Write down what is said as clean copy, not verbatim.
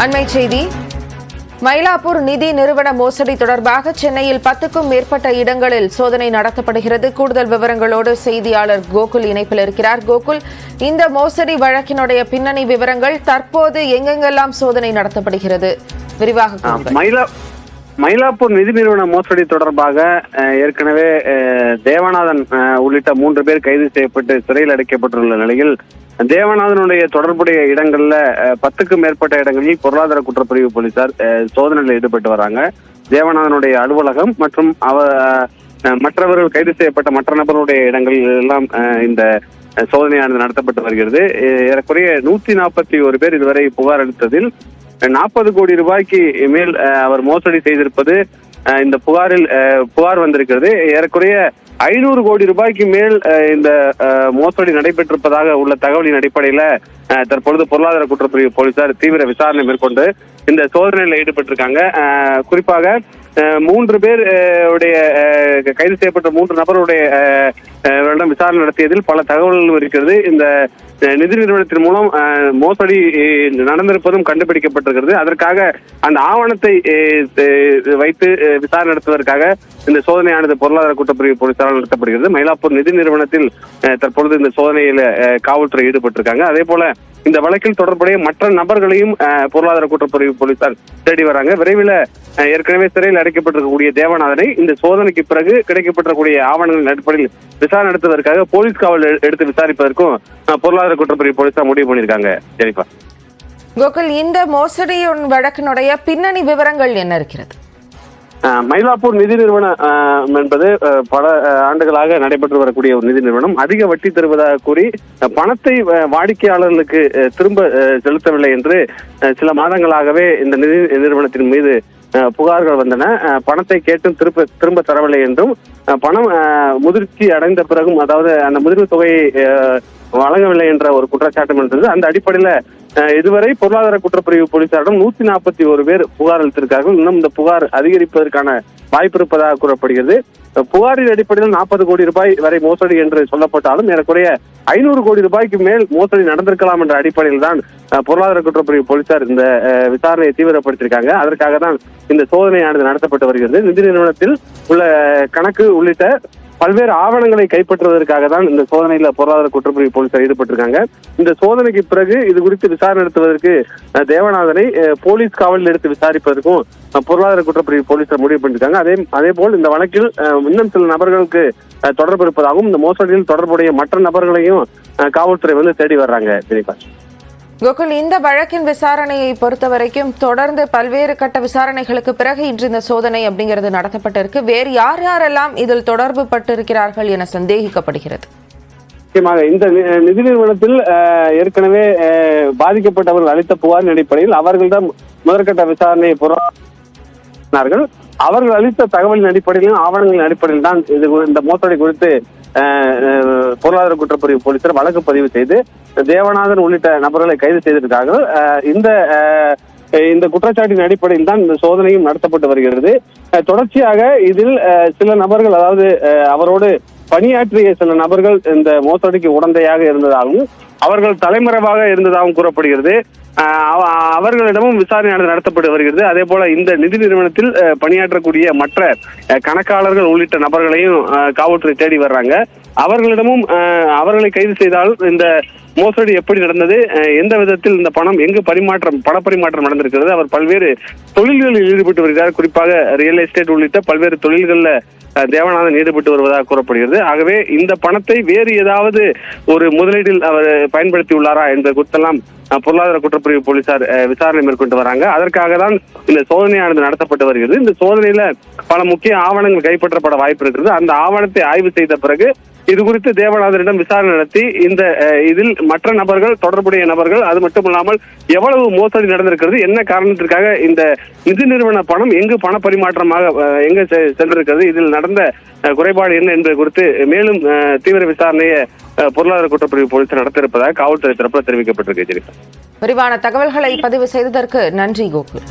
அண்மை செய்தி. மயிலாப்பூர் நிதி நிறுவன மோசடி தொடர்பாக சென்னையில் 10க்கும் மேற்பட்ட இடங்களில் சோதனை நடத்தப்படுகிறது. கூடுதல் விவரங்களோடு செய்தியாளர் கோகுல் இணைப்பில் இருக்கிறார். கோகுல், இந்த மோசடி வழக்கினுடைய பின்னணி விவரங்கள், தற்போது எங்கெங்கெல்லாம் சோதனை நடத்தப்படுகிறது, விரிவாக. மயிலாப்பூர் நிதி நிறுவன மோசடி தொடர்பாக ஏற்கனவே தேவநாதன் உள்ளிட்ட 3 பேர் கைது செய்யப்பட்டு சிறையில் அடைக்கப்பட்டுள்ள நிலையில் தேவநாதனுடைய தொடர்புடைய இடங்கள்ல 10க்கும் மேற்பட்ட இடங்களில் பொருளாதார குற்றப்பிரிவு போலீசார் சோதனையில் ஈடுபட்டு வராங்க. தேவநாதனுடைய அலுவலகம் மற்றும் மற்றவர்கள் கைது செய்யப்பட்ட மற்ற நபர்களுடைய இடங்கள் எல்லாம் இந்த சோதனையானது நடத்தப்பட்டு வருகிறது. ஏறக்குறைய 141 பேர் இதுவரை புகார் அளித்ததில் 40 கோடி ரூபாய்க்கு மேல் அவர் மோசடி செய்திருப்பது இந்த புகார் வந்திருக்கிறது. ஏறக்குறைய 500 கோடி ரூபாய்க்கு மேல் இந்த மோசடி நடைபெற்றிருப்பதாக உள்ள தகவலின் அடிப்படையில தற்பொழுது பொருளாதார குற்றப்பிரிவு போலீசார் தீவிர விசாரணை மேற்கொண்டு இந்த சோதனையில் ஈடுபட்டிருக்காங்க. குறிப்பாக 3 பேர் உடைய கைது செய்யப்பட்ட 3 நபருடைய விசாரணை நடத்தியதில் பல தகவல்கள் இருக்கிறது. இந்த நிதி நிறுவனத்தின் மூலம் மோசடி நடந்திருப்பதும் கண்டுபிடிக்கப்பட்டிருக்கிறது. அதற்காக அந்த ஆவணத்தை வைத்து விசாரணை நடத்துவதற்காக இந்த சோதனையானது பொருளாதார குற்றப்பிரிவு போலீசாரால் நடத்தப்படுகிறது. மயிலாப்பூர் நிதி நிறுவனத்தில் தற்பொழுது இந்த சோதனையில காவல்துறை ஈடுபட்டிருக்காங்க. அதே போல இந்த வழக்கில் தொடர்புடைய மற்ற நபர்களையும் பொருளாதார குற்றப்பிரிவு போலீசார் தேடி வராங்க. விரைவில் ஏற்கனவே சிறையில் அடைக்கப்பட்டிருக்கக்கூடிய தேவநாதனை இந்த சோதனைக்கு பிறகு கிடைக்கப்பட்டிருக்கக்கூடிய ஆவணங்களின் அடிப்படையில் விசாரணை நடத்துவதற்காக போலீஸ் காவல் எடுத்து விசாரிப்பதற்கும் பொருளாதார குற்றப்பிரிவு போலீசார் முடிவு பண்ணியிருக்காங்க. ஜெனிஃபா. கோகுல், இந்த மோசடி வழக்கினுடைய பின்னணி விவரங்கள் என்ன இருக்கிறது? மயிலாப்பூர் நிதி நிறுவனம் என்பது பல ஆண்டுகளாக நடைபெற்று வரக்கூடிய ஒரு நிதி நிறுவனம். அதிக வட்டி தருவதாக கூறி பணத்தை வாடிக்கையாளர்களுக்கு திரும்ப செலுத்தவில்லை என்று சில மாதங்களாகவே இந்த நிதி நிறுவனத்தின் மீது புகார்கள் வந்தன. பணத்தை கேட்டும் திரும்ப தரவில்லை என்றும், பணம் முதிர்ச்சி அடைந்த பிறகும், அதாவது அந்த முதிர்வு தொகையை வழங்கவில்லை என்ற ஒரு குற்றச்சாட்டும் இருந்தது. அந்த அடிப்படையில இதுவரை பொருளாதார குற்றப்பிரிவு போலீசாரிடம் 141 பேர் புகார் அளித்திருக்கார்கள். இன்னும் இந்த புகார் அதிகரிப்பதற்கான வாய்ப்பு இருப்பதாக கூறப்படுகிறது. புகாரின் அடிப்படையில் 40 கோடி ரூபாய் வரை மோசடி என்று சொல்லப்பட்டாலும் ஏறக்குறைய 500 கோடி ரூபாய்க்கு மேல் மோசடி நடந்திருக்கலாம் என்ற அடிப்படையில் தான் பொருளாதார குற்றப்பிரிவு போலீசார் இந்த விசாரணையை தீவிரப்படுத்தியிருக்காங்க. அதற்காக தான் இந்த சோதனையானது நடத்தப்பட்டு வருகிறது. நிதி நிறுவனத்தில் உள்ள கணக்கு உள்ளிட்ட பல்வேறு ஆவணங்களை கைப்பற்றுவதற்காக தான் இந்த சோதனையில பொருளாதார குற்றப்பிரிவு போலீசார் ஈடுபட்டிருக்காங்க. இந்த சோதனைக்கு பிறகு இது குறித்து விசாரணை நடத்துவதற்கு தேவநாதனை போலீஸ் காவலில் எடுத்து விசாரிப்பதற்கும் பொருளாதார குற்றப்பிரிவு போலீசார் முடிவு பண்ணியிருக்காங்க. அதே போல் இந்த வழக்கில் இன்னும் சில நபர்களுக்கு தொடர்பு இருப்பதாகவும், இந்த மோசடியில் தொடர்புடைய மற்ற நபர்களையும் காவல்துறை தேடி வர்றாங்க. சரிப்பா கோகுல், இந்த வழக்கின் விசாரணையை பொறுத்த வரைக்கும் தொடர்ந்து பல்வேறு கட்ட விசாரணைகளுக்கு பிறகு இன்று இந்த சோதனை அப்படிங்கிறது நடத்தப்பட்டிருக்கு. வேறு யாரெல்லாம் இதில் தொடர்பு பட்டிருக்கிறார்கள் என சந்தேகிக்கப்படுகிறது? முக்கியமாக இந்த நிதி நிறுவனத்தில் ஏற்கனவே பாதிக்கப்பட்டவர்கள் அளித்த புகாரின் அடிப்படையில் அவர்களிடம் முதற்கட்ட விசாரணையை புறநார்கள். அவர்கள் அளித்த தகவலின் அடிப்படையிலும் ஆவணங்களின் அடிப்படையில் தான் இந்த மோசடி குறித்து பொருளாதார குற்றப்பிரிவு போலீசார் வழக்கு பதிவு செய்து தேவநாதன் உள்ளிட்ட நபர்களை கைது செய்திருக்கிறார்கள். இந்த குற்றச்சாட்டின் அடிப்படையில் தான் இந்த சோதனையும் நடத்தப்பட்டு வருகிறது. தொடர்ச்சியாக இதில் சில நபர்கள், அதாவது அவரோடு பணியாற்றிய சில நபர்கள் இந்த மோசடிக்கு உடந்தையாக இருந்ததாகவும் அவர்கள் தலைமறைவாக இருந்ததாகவும் கூறப்படுகிறது. அவர்களிடமும் விசாரணையானது நடத்தப்பட்டு வருகிறது. அதே போல இந்த நிதி நிறுவனத்தில் பணியாற்றக்கூடிய மற்ற கணக்காளர்கள் உள்ளிட்ட நபர்களையும் காவல்துறை தேடி வர்றாங்க. அவர்களிடமும் அவர்களை கைது செய்தால் இந்த மோசடி எப்படி நடந்தது, எந்த விதத்தில் இந்த பணம் எங்கு பணப்பரிமாற்றம் நடந்திருக்கிறது, அவர் பல்வேறு தொழில்களில் ஈடுபட்டு வருகிறார். குறிப்பாக ரியல் எஸ்டேட் உள்ளிட்ட பல்வேறு தொழில்களில் தேவநாதன் ஈடுபட்டு வருவதாக கூறப்படுகிறது. ஆகவே இந்த பணத்தை வேறு ஏதாவது ஒரு முதலீட்டில் அவர் பயன்படுத்தி உள்ளாரா என்பது குறித்தெல்லாம் பொருளாதார குற்றப்பிரிவு போலீசார் விசாரணை மேற்கொண்டு வராங்க. அதற்காக தான் இந்த சோதனையானது நடத்தப்பட்டு வருகிறது. இந்த சோதனையில பல முக்கிய ஆவணங்கள் கைப்பற்றப்பட வாய்ப்பு இருக்கிறது. அந்த ஆவணத்தை ஆய்வு செய்த பிறகு இது குறித்து தேவநாதனிடம் விசாரணை நடத்தி இதில் மற்ற நபர்கள், தொடர்புடைய நபர்கள், அது மட்டுமில்லாமல் எவ்வளவு மோசடி நடந்திருக்கிறது, என்ன காரணத்திற்காக இந்த நிதி நிறுவன பணம் எங்கு பண பரிமாற்றமாக எங்கு சென்றிருக்கிறது, இதில் நடந்த குறைபாடு என்ன என்பது குறித்து மேலும் தீவிர விசாரணையை பொருளாதார குற்றப்பிரிவு போலீசார் நடத்த இருப்பதாக காவல்துறை தரப்பில் தெரிவிக்கப்பட்டிருக்கு. விரிவான தகவல்களை பதிவு செய்ததற்கு நன்றி கோகுல்.